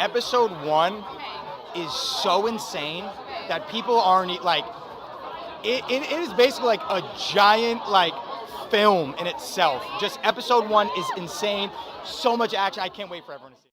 episode 1 is so insane that people aren't like, it is basically like a giant like film in itself. Just episode 1 is insane. So much action. I can't wait for everyone to see it.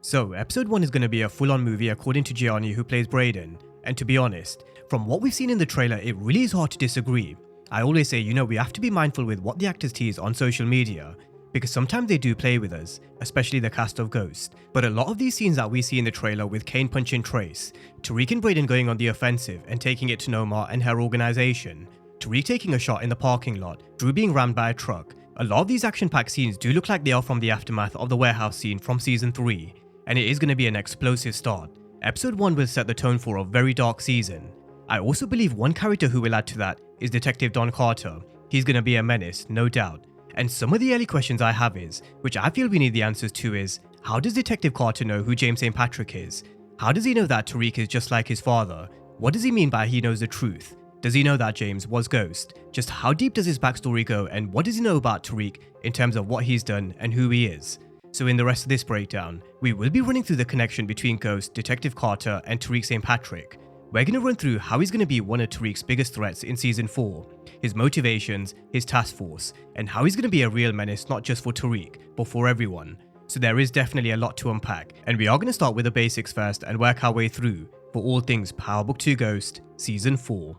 So, episode 1 is going to be a full-on movie according to Gianni, who plays Brayden. And to be honest, from what we've seen in the trailer, it really is hard to disagree. I always say, we have to be mindful with what the actors tease on social media, because sometimes they do play with us, especially the cast of Ghost. But a lot of these scenes that we see in the trailer with Kane punching Trace, Tariq and Brayden going on the offensive and taking it to Nomar and her organization, Tariq taking a shot in the parking lot, Drew being rammed by a truck, a lot of these action-packed scenes do look like they are from the aftermath of the warehouse scene from season 3, and it is going to be an explosive start. Episode 1 will set the tone for a very dark season. I also believe one character who will add to that is Detective Don Carter. He's going to be a menace, no doubt. And some of the early questions I have is, which I feel we need the answers to is, how does Detective Carter know who James St Patrick is? How does he know that Tariq is just like his father? What does he mean by he knows the truth? Does he know that James was Ghost? Just how deep does his backstory go, and what does he know about Tariq in terms of what he's done and who he is? So in the rest of this breakdown, we will be running through the connection between Ghost, Detective Carter and Tariq St Patrick. We're going to run through how he's going to be one of Tariq's biggest threats in season 4, his motivations, his task force, and how he's going to be a real menace not just for Tariq, but for everyone. So there is definitely a lot to unpack, and we are going to start with the basics first and work our way through for all things Power Book 2 Ghost Season 4.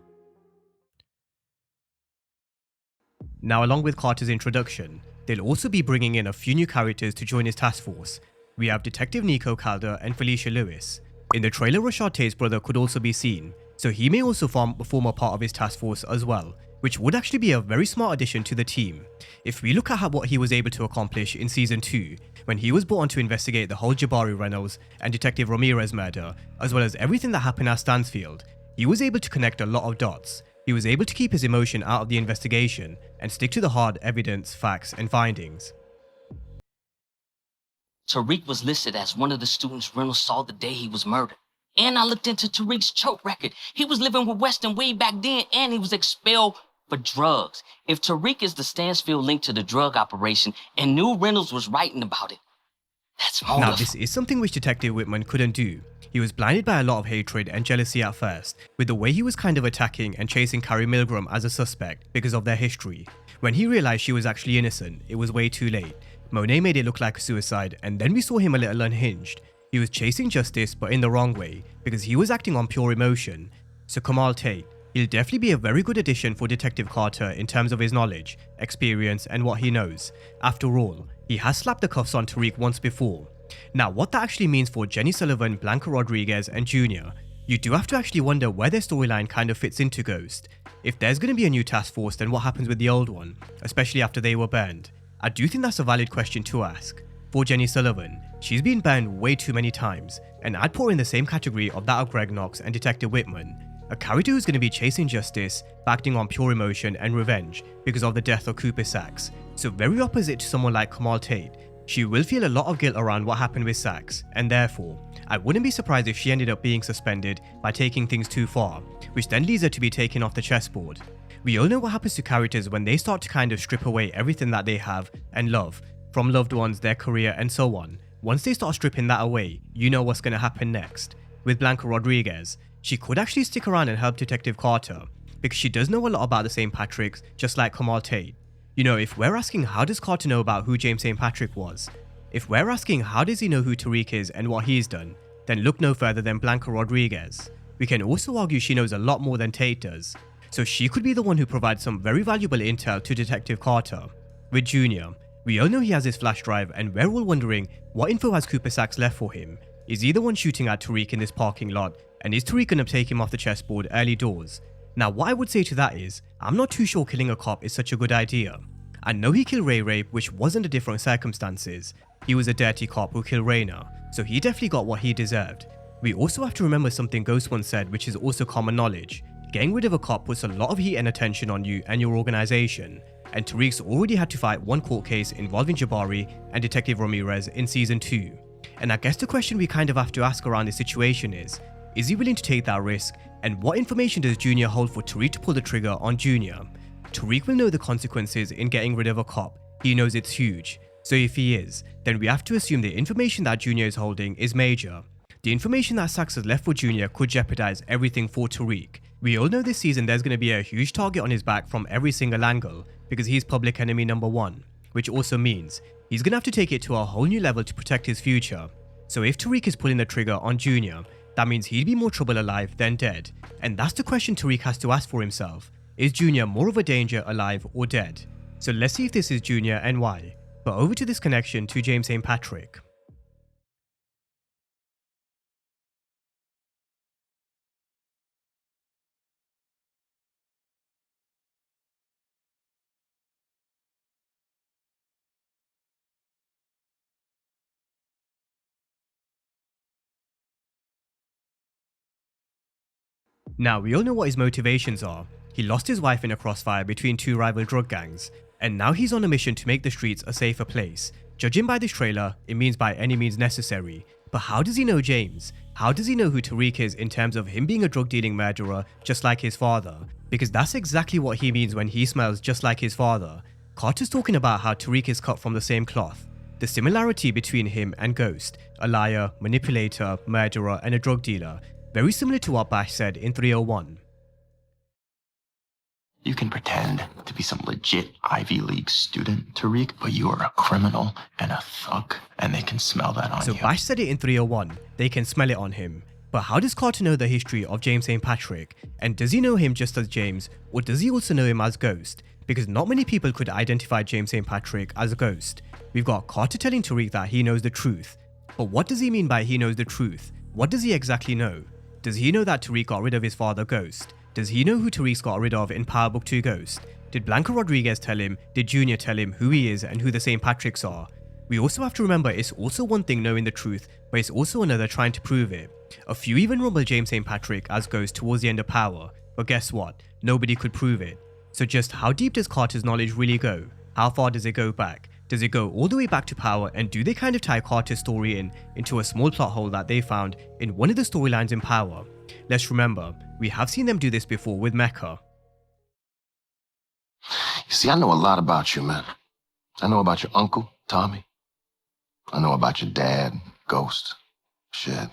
Now, along with Carter's introduction, they'll also be bringing in a few new characters to join his task force. We have Detective Nico Calder and Felicia Lewis. In the trailer, Rashad Tate's brother could also be seen, so he may also form a part of his task force as well, which would actually be a very smart addition to the team. If we look at what he was able to accomplish in season 2, when he was brought on to investigate the whole Jabari Reynolds and Detective Ramirez murder, as well as everything that happened at Stansfield, he was able to connect a lot of dots. He was able to keep his emotion out of the investigation and stick to the hard evidence, facts, and findings. Tariq was listed as one of the students Reynolds saw the day he was murdered. And I looked into Tariq's choke record. He was living with Weston way back then, and he was expelled for drugs. If Tariq is the Stansfield link to the drug operation and knew Reynolds was writing about it, that's motive. Now, this is something which Detective Whitman couldn't do. He was blinded by a lot of hatred and jealousy at first, with the way he was kind of attacking and chasing Carrie Milgram as a suspect because of their history. When he realized she was actually innocent, it was way too late. Monet made it look like a suicide, and then we saw him a little unhinged. He was chasing justice, but in the wrong way, because he was acting on pure emotion. So Kamal Tate, he'll definitely be a very good addition for Detective Carter in terms of his knowledge, experience, and what he knows. After all, he has slapped the cuffs on Tariq once before. Now, what that actually means for Jenny Sullivan, Blanca Rodriguez, and Junior, you do have to actually wonder where their storyline kind of fits into Ghost. If there's going to be a new task force, then what happens with the old one, especially after they were burned? I do think that's a valid question to ask. For Jenny Sullivan, she's been burned way too many times, and I'd put her in the same category of that of Greg Knox and Detective Whitman, a character who's going to be chasing justice, acting on pure emotion and revenge because of the death of Cooper Saxe. So very opposite to someone like Kamal Tate, she will feel a lot of guilt around what happened with Saxe, and therefore, I wouldn't be surprised if she ended up being suspended by taking things too far, which then leads her to be taken off the chessboard. We all know what happens to characters when they start to kind of strip away everything that they have and love, from loved ones, their career, and so on. Once they start stripping that away, you know what's going to happen next. With Blanca Rodriguez, she could actually stick around and help Detective Carter, because she does know a lot about the St. Patricks, just like Kamal Tate. If we're asking how does Carter know about who James St. Patrick was, if we're asking how does he know who Tariq is and what he's done, then look no further than Blanca Rodriguez. We can also argue she knows a lot more than Tate does, so she could be the one who provides some very valuable intel to Detective Carter. With Junior, we all know he has his flash drive, and we're all wondering what info has Cooper Saxe left for him. Is he the one shooting at Tariq in this parking lot, and is Tariq gonna take him off the chessboard early doors? Now, what I would say to that is, I'm not too sure killing a cop is such a good idea. I know he killed Ray Ray, which was under different circumstances. He was a dirty cop who killed Raina, so he definitely got what he deserved. We also have to remember something Ghost once said, which is also common knowledge. Getting rid of a cop puts a lot of heat and attention on you and your organization, and Tariq's already had to fight one court case involving Jabari and Detective Ramirez in season 2. And I guess the question we kind of have to ask around this situation is he willing to take that risk, and what information does Junior hold for Tariq to pull the trigger on Junior? Tariq will know the consequences in getting rid of a cop, he knows it's huge, So if he is, then we have to assume the information that Junior is holding is major. The information that Saxe has left for Junior could jeopardize everything for Tariq. We all know this season there's going to be a huge target on his back from every single angle because he's public enemy number 1, which also means he's going to have to take it to a whole new level to protect his future. So if Tariq is pulling the trigger on Junior, that means he'd be more trouble alive than dead. And that's the question Tariq has to ask for himself. Is Junior more of a danger alive or dead? So let's see if this is Junior and why. But over to this connection to James St Patrick. Now, we all know what his motivations are. He lost his wife in a crossfire between 2 rival drug gangs, and now he's on a mission to make the streets a safer place. Judging by this trailer, it means by any means necessary. But how does he know James? How does he know who Tariq is in terms of him being a drug-dealing murderer just like his father? Because that's exactly what he means when he smells just like his father. Carter's talking about how Tariq is cut from the same cloth. The similarity between him and Ghost, a liar, manipulator, murderer, and a drug dealer. Very similar to what Bash said in 301. You can pretend to be some legit Ivy League student, Tariq, but you are a criminal and a thug, and they can smell that on you. So Bash said it in 301, they can smell it on him. But how does Carter know the history of James St Patrick? And does he know him just as James, or does he also know him as Ghost? Because not many people could identify James St Patrick as a ghost. We've got Carter telling Tariq that he knows the truth. But what does he mean by he knows the truth? What does he exactly know? Does he know that Tariq got rid of his father Ghost? Does he know who Tariq got rid of in Power Book 2 Ghost? Did Blanca Rodriguez tell him? Did Junior tell him who he is and who the St. Patricks are? We also have to remember it's also one thing knowing the truth, but it's also another trying to prove it. A few even rumble James St. Patrick as Ghost towards the end of Power, but guess what? Nobody could prove it. So just how deep does Carter's knowledge really go? How far does it go back? Does it go all the way back to Power, and do they kind of tie Carter's story into a small plot hole that they found in one of the storylines in Power? Let's remember, we have seen them do this before with Mecca. You see, I know a lot about you, man. I know about your uncle, Tommy. I know about your dad, Ghost. Shit.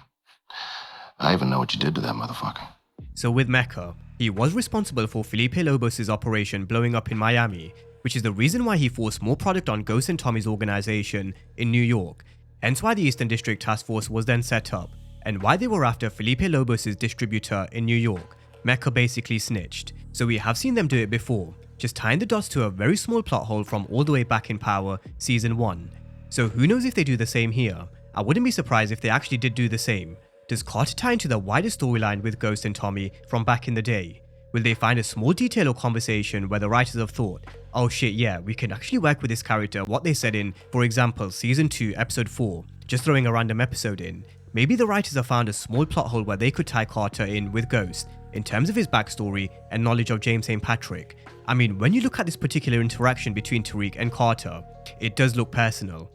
I even know what you did to that motherfucker. So with Mecca, he was responsible for Felipe Lobos' operation blowing up in Miami, which is the reason why he forced more product on Ghost and Tommy's organization in New York, hence why the Eastern District Task Force was then set up, and why they were after Felipe Lobos' distributor in New York. Mecca basically snitched. So we have seen them do it before, just tying the dots to a very small plot hole from all the way back in Power Season 1. So who knows if they do the same here? I wouldn't be surprised if they actually did do the same. Does Carter tie into the wider storyline with Ghost and Tommy from back in the day? Will they find a small detail or conversation where the writers have thought, oh shit yeah, we can actually work with this character, what they said in, for example, Season 2, Episode 4, just throwing a random episode in. Maybe the writers have found a small plot hole where they could tie Carter in with Ghost, in terms of his backstory and knowledge of James St. Patrick. I mean, when you look at this particular interaction between Tariq and Carter, it does look personal.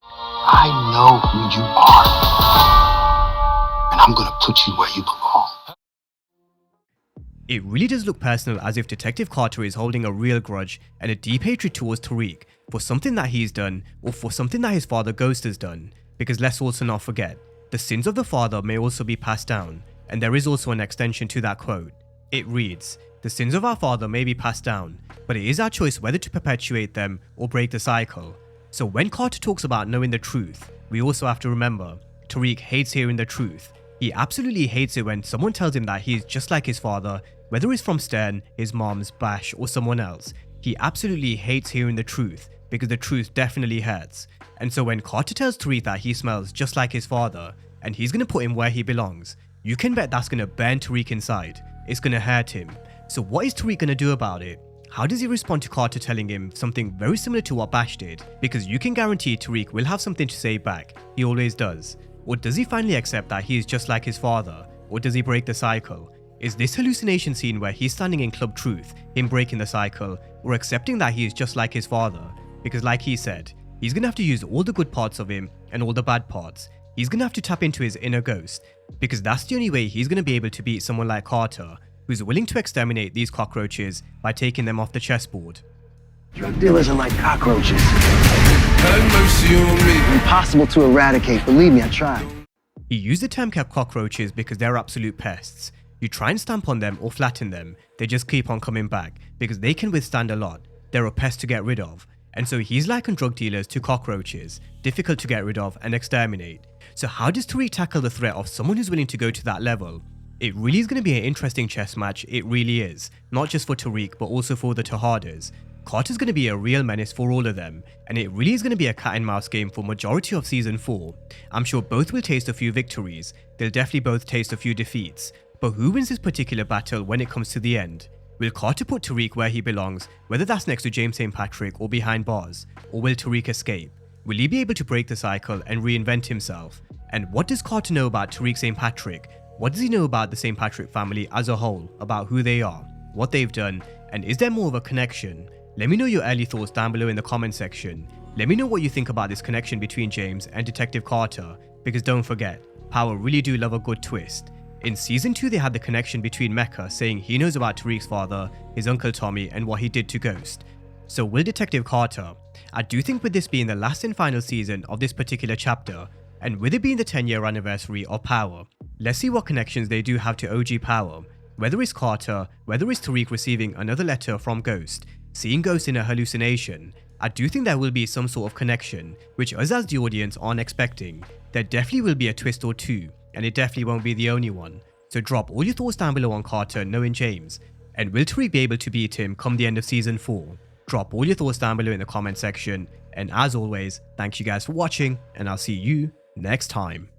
I know who you are, and I'm gonna put you where you belong. It really does look personal, as if Detective Carter is holding a real grudge and a deep hatred towards Tariq for something that he's done or for something that his father Ghost has done. Because let's also not forget, the sins of the father may also be passed down, and there is also an extension to that quote. It reads, the sins of our father may be passed down, but it is our choice whether to perpetuate them or break the cycle. So when Carter talks about knowing the truth, we also have to remember, Tariq hates hearing the truth. He absolutely hates it when someone tells him that he is just like his father, whether it's from Stern, his mom's, Bash, or someone else. He absolutely hates hearing the truth, because the truth definitely hurts. And so when Carter tells Tariq that he smells just like his father, and he's gonna put him where he belongs, you can bet that's gonna burn Tariq inside. It's gonna hurt him. So what is Tariq gonna do about it? How does he respond to Carter telling him something very similar to what Bash did? Because you can guarantee Tariq will have something to say back. He always does. Or does he finally accept that he is just like his father? Or does he break the cycle? Is this hallucination scene where he's standing in Club Truth, him breaking the cycle, or accepting that he is just like his father? Because like he said, he's gonna have to use all the good parts of him and all the bad parts. He's gonna have to tap into his inner ghost, because that's the only way he's gonna be able to beat someone like Carter, who's willing to exterminate these cockroaches by taking them off the chessboard. Drug dealers are like cockroaches. Have mercy on me. Impossible to eradicate. Believe me, I tried. He used the term kept cockroaches because they're absolute pests. You try and stamp on them or flatten them, they just keep on coming back because they can withstand a lot. They're a pest to get rid of. And so he's likened drug dealers to cockroaches, difficult to get rid of and exterminate. So how does Tariq tackle the threat of someone who's willing to go to that level? It really is going to be an interesting chess match, it really is. Not just for Tariq but also for the Tejadas. Carter's going to be a real menace for all of them, and it really is going to be a cat and mouse game for majority of season 4. I'm sure both will taste a few victories, they'll definitely both taste a few defeats, but who wins this particular battle when it comes to the end? Will Carter put Tariq where he belongs, whether that's next to James St Patrick or behind bars? Or will Tariq escape? Will he be able to break the cycle and reinvent himself? And what does Carter know about Tariq St Patrick? What does he know about the St Patrick family as a whole, about who they are, what they've done, and is there more of a connection? Let me know your early thoughts down below in the comment section. Let me know what you think about this connection between James and Detective Carter, because don't forget, Power really do love a good twist. In season 2 they had the connection between Mecca saying he knows about Tariq's father, his uncle Tommy and what he did to Ghost. So will Detective Carter? I do think with this being the last and final season of this particular chapter, and with it being the 10-year anniversary of Power, let's see what connections they do have to OG Power. Whether it's Carter, whether it's Tariq receiving another letter from Ghost, seeing Ghost in a hallucination, I do think there will be some sort of connection, which us as the audience aren't expecting. There definitely will be a twist or two, and it definitely won't be the only one. So drop all your thoughts down below on Carter knowing James, and will Tariq be able to beat him come the end of season 4? Drop all your thoughts down below in the comment section, and as always, thank you guys for watching, and I'll see you next time.